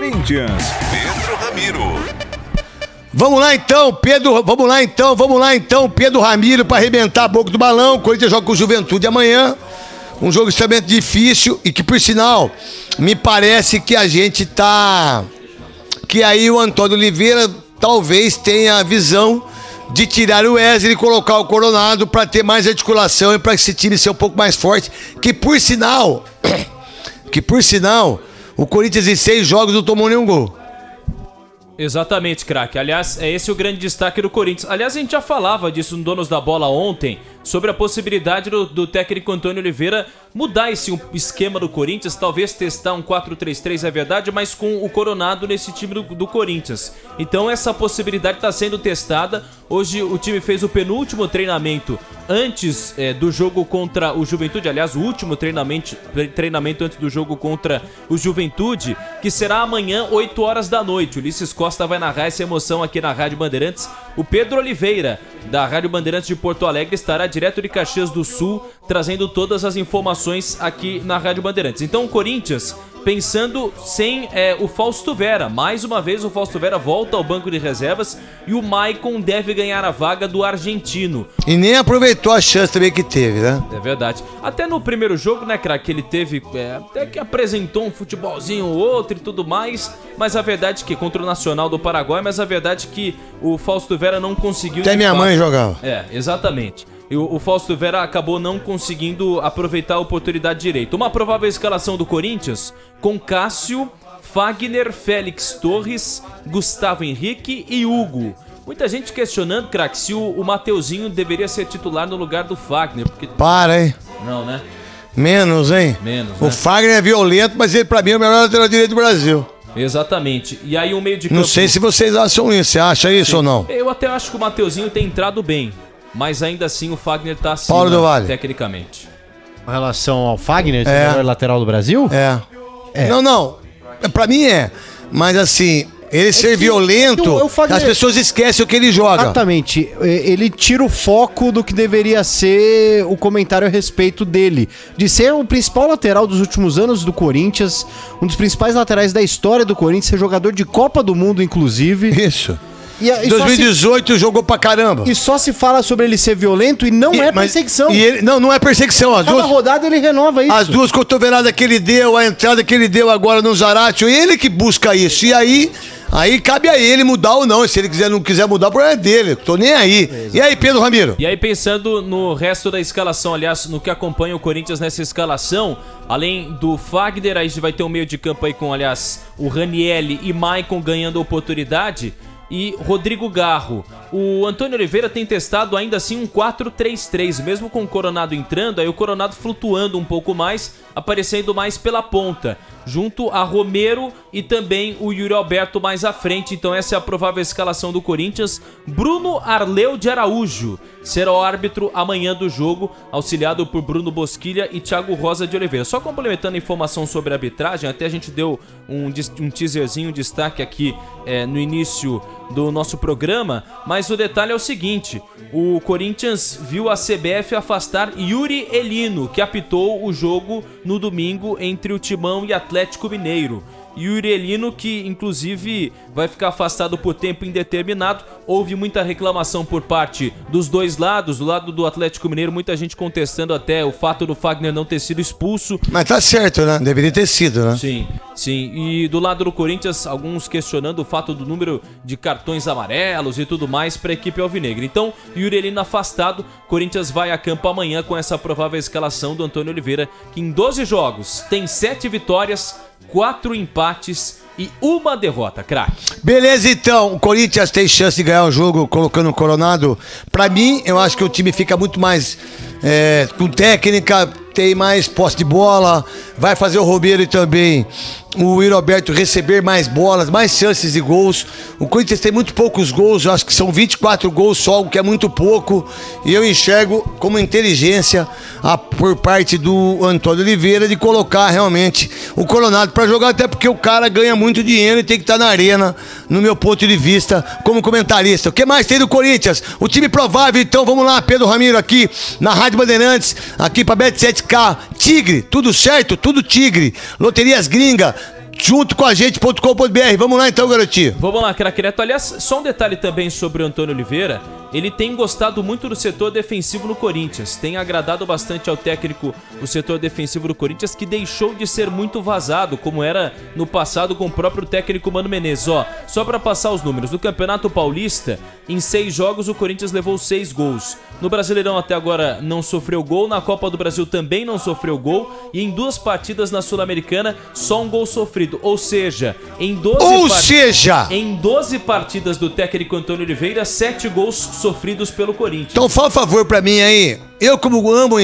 Corinthians, Pedro Ramiro. Vamos lá então, Pedro Ramiro para arrebentar a boca do balão. O Corinthians joga com o Juventude amanhã. Um jogo extremamente difícil e que, por sinal, me parece que a gente tá... Que aí o Antônio Oliveira talvez tenha a visão de tirar o Wesley e colocar o Coronado para ter mais articulação e para esse time ser um pouco mais forte. Que por sinal, o Corinthians em 6 jogos não tomou nenhum gol. Exatamente, craque. Aliás, é esse o grande destaque do Corinthians. Aliás, a gente já falava disso no Donos da Bola ontem, sobre a possibilidade do técnico Antônio Oliveira mudar esse esquema do Corinthians, talvez testar um 4-3-3, é verdade, mas com o Coronado nesse time do Corinthians. Então essa possibilidade está sendo testada. Hoje o time fez o penúltimo treinamento antes do jogo contra o Juventude, aliás, o último treinamento antes do jogo contra o Juventude, que será amanhã, 8 horas da noite. O Ulisses Costa vai narrar essa emoção aqui na Rádio Bandeirantes. O Pedro Oliveira, da Rádio Bandeirantes de Porto Alegre, estará direto de Caxias do Sul, trazendo todas as informações aqui na Rádio Bandeirantes. Então o Corinthians pensando sem o Fausto Vera. Mais uma vez o Fausto Vera volta ao banco de reservas e o Maicon deve ganhar a vaga do argentino. E nem aproveitou a chance também que teve, né? É verdade. Até no primeiro jogo, né, craque, ele teve, até que apresentou um futebolzinho ou outro e tudo mais, mas a verdade é que contra o Nacional do Paraguai, mas a verdade é que o Fausto Vera não conseguiu... Até minha mãe jogava. Exatamente. E o Fausto Vera acabou não conseguindo aproveitar a oportunidade direito. Uma provável escalação do Corinthians com Cássio, Fagner, Félix Torres, Gustavo Henrique e Hugo. Muita gente questionando, craque, se o Mateuzinho deveria ser titular no lugar do Fagner. Porque... Para, hein? Não, né? Menos, hein? Menos, O né? Fagner é violento, mas ele pra mim é o melhor lateral direito do Brasil. Exatamente. E aí o meio de campo... Não sei se vocês acham isso. Você acha isso ou não? Eu até acho que o Mateuzinho tem entrado bem, mas ainda assim o Fagner tá acima, Paulo do Vale, tecnicamente. Com relação ao Fagner, o melhor lateral do Brasil? Não. Pra mim é. Mas assim, ele ser violento, o Fagner... as pessoas esquecem o que ele joga. Exatamente. Ele tira o foco do que deveria ser o comentário a respeito dele. De ser o principal lateral dos últimos anos do Corinthians, um dos principais laterais da história do Corinthians, ser jogador de Copa do Mundo, inclusive. Isso. E 2018 jogou pra caramba. E só se fala sobre ele ser violento e não é perseguição. Não é perseguição. Cada rodada ele renova isso. As 2 cotoveladas que ele deu, a entrada que ele deu agora no Zaratio, ele que busca isso. E aí cabe a ele mudar ou não. Se ele não quiser mudar, o problema é dele. Tô nem aí. Exato. E aí, Pedro Ramiro? E aí, pensando no resto da escalação, aliás, no que acompanha o Corinthians nessa escalação, além do Fagner, aí a gente vai ter um meio de campo aí com, aliás, o Ranielli e Maicon ganhando oportunidade. E Rodrigo Garro. O Antônio Oliveira tem testado ainda assim um 4-3-3, mesmo com o Coronado entrando, aí o Coronado flutuando um pouco mais, aparecendo mais pela ponta, junto a Romero e também o Yuri Alberto mais à frente. Então essa é a provável escalação do Corinthians. Bruno Arleu de Araújo será o árbitro amanhã do jogo, auxiliado por Bruno Bosquilha e Thiago Rosa de Oliveira. Só complementando a informação sobre a arbitragem, até a gente deu um teaserzinho, um destaque aqui no início do nosso programa, mas o detalhe é o seguinte: o Corinthians viu a CBF afastar Yuri Elino, que apitou o jogo no domingo entre o Timão e Atlético Mineiro. Yuri Elino, que inclusive vai ficar afastado por tempo indeterminado. Houve muita reclamação por parte dos dois lados. Do lado do Atlético Mineiro, muita gente contestando até o fato do Fagner não ter sido expulso. Mas tá certo, né? Deveria ter sido, né? Sim, sim. E do lado do Corinthians, alguns questionando o fato do número de cartões amarelos e tudo mais para a equipe alvinegra. Então, Yuri Elino afastado. Corinthians vai a campo amanhã com essa provável escalação do Antônio Oliveira, que em 12 jogos tem 7 vitórias, 4 empates e 1 derrota, craque. Beleza, então. O Corinthians tem chance de ganhar o jogo colocando o Coronado. Pra mim, eu acho que o time fica muito mais com técnica, tem mais posse de bola, vai fazer o Romero e também o Yuri Alberto receber mais bolas, mais chances de gols. O Corinthians tem muito poucos gols, eu acho que são 24 gols só, o que é muito pouco. E eu enxergo como inteligência por parte do Antônio Oliveira de colocar realmente o Coronado para jogar, até porque o cara ganha muito dinheiro e tem que estar na arena, no meu ponto de vista, como comentarista. O que mais tem do Corinthians? O time provável, então vamos lá, Pedro Ramiro aqui na Rádio Bandeirantes, aqui para Bet7K, Tigre, tudo certo? Tudo Tigre. Loterias Gringa, junto com a gente.com.br. Vamos lá então, garotinho. Vamos lá, craque Neto. Aliás, só um detalhe também sobre o Antônio Oliveira. Ele tem gostado muito do setor defensivo no Corinthians. Tem agradado bastante ao técnico o setor defensivo do Corinthians, que deixou de ser muito vazado, como era no passado com o próprio técnico Mano Menezes. Ó, só pra passar os números. No Campeonato Paulista, em 6 jogos, o Corinthians levou 6 gols. No Brasileirão até agora não sofreu gol. Na Copa do Brasil também não sofreu gol. E em 2 partidas na Sul-Americana, só um gol sofrido. Ou seja, em 12 partidas do técnico Antônio Oliveira, 7 gols sofridos pelo Corinthians. Então fala um favor pra mim aí. Eu, como amo